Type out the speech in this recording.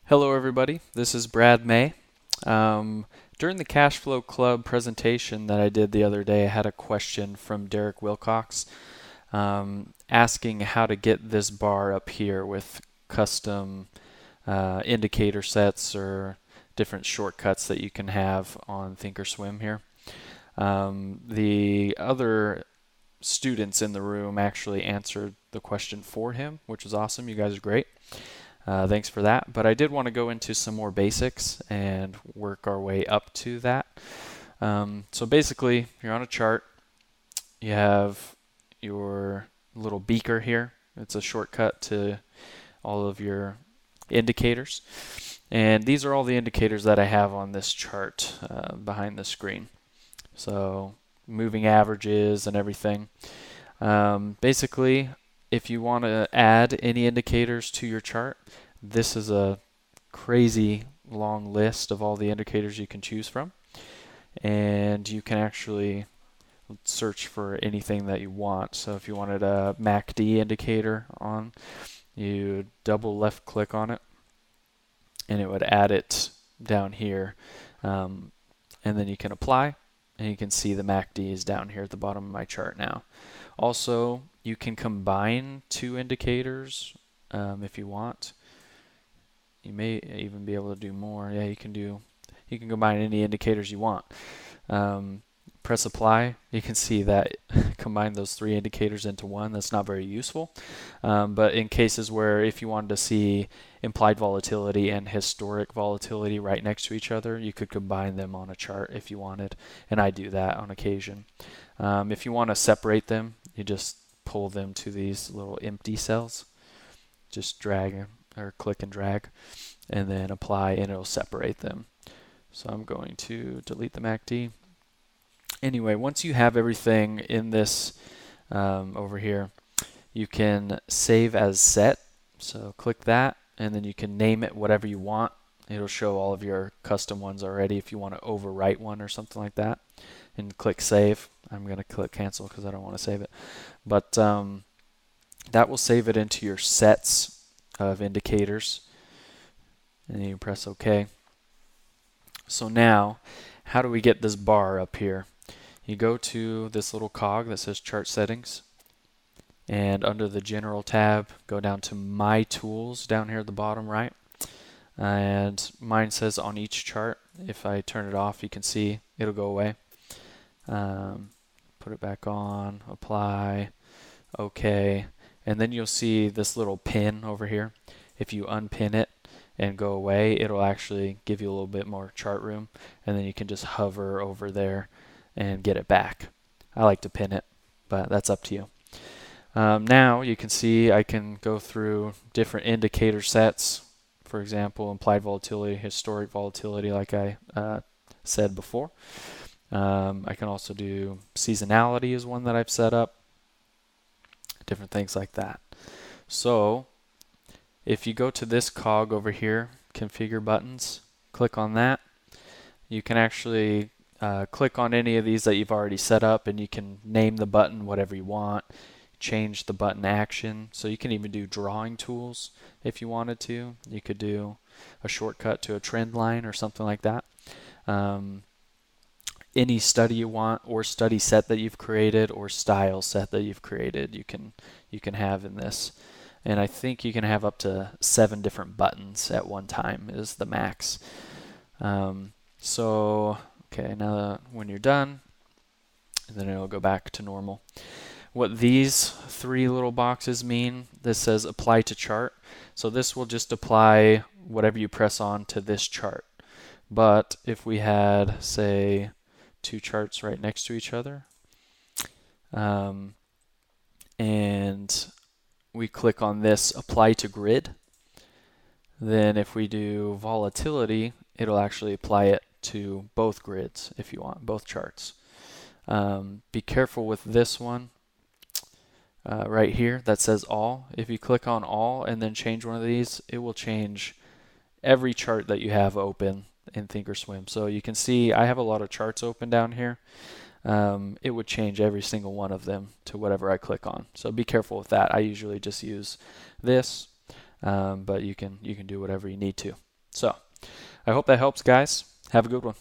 Hello, everybody. This is Brad May. During the Cash Flow Club presentation that I did the other day, I had a question from Derek Wilcox asking how to get this bar up here with custom indicator sets or different shortcuts that you can have on Thinkorswim here. The other students in the room actually answered the question for him, which is awesome. You guys are great. Thanks for that. But I did want to go into some more basics and work our way up to that. So basically, you're on a chart. You have your little beaker here. It's a shortcut to all of your indicators. And these are all the indicators that I have on this chart behind the screen. So moving averages and everything. Basically, if you want to add any indicators to your chart, this is a crazy long list of all the indicators you can choose from. And you can actually search for anything that you want. So if you wanted a MACD indicator on, you double left click on it and it would add it down here. And then you can apply and you can see the MACD is down here at the bottom of my chart now. Also, you can combine two indicators if you want. You may even be able to do more. Yeah, you can combine any indicators you want. Press apply. You can see that combine those three indicators into one. That's not very useful. But in cases where if you wanted to see implied volatility and historic volatility right next to each other, you could combine them on a chart if you wanted. And I do that on occasion. If you want to separate them, you just pull them to these little empty cells. Just drag or click and drag and then apply and it'll separate them. So I'm going to delete the MACD. Anyway, once you have everything in this over here, you can save as set. So click that and then you can name it whatever you want. It'll show all of your custom ones already if you want to overwrite one or something like that. And click save. I'm going to click cancel because I don't want to save it. But that will save it into your sets of indicators. And then you press OK. So now, how do we get this bar up here? You go to this little cog that says chart settings. And under the general tab, go down to my tools down here at the bottom right. And mine says on each chart. If I turn it off, you can see it'll go away. Put it back on, apply, OK, and then you'll see this little pin over here. If you unpin it and go away, it'll actually give you a little bit more chart room, and then you can just hover over there and get it back. I like to pin it, but that's up to you. Now you can see I can go through different indicator sets. For example, implied volatility, historic volatility, like I said before. I can also do seasonality is one that I've set up. Different things like that. So if you go to this cog over here, configure buttons, click on that. You can actually click on any of these that you've already set up and you can name the button whatever you want. Change the button action. So you can even do drawing tools if you wanted to. You could do a shortcut to a trend line or something like that. Any study you want or study set that you've created or style set that you've created you can have in this. And I think you can have up to 7 different buttons at one time is the max. So okay, now when you're done, then it'll go back to normal. What these 3 little boxes mean, this says apply to chart. So this will just apply whatever you press on to this chart. But if we had, say, 2 charts right next to each other, and we click on this apply to grid, then if we do volatility, it'll actually apply it to both grids if you want, both charts. Be careful with this one right here that says all. If you click on all and then change one of these, it will change every chart that you have open in Thinkorswim. So you can see I have a lot of charts open down here. It would change every single one of them to whatever I click on. So be careful with that. I usually just use this, but you can do whatever you need to. So I hope that helps, guys. Have a good one.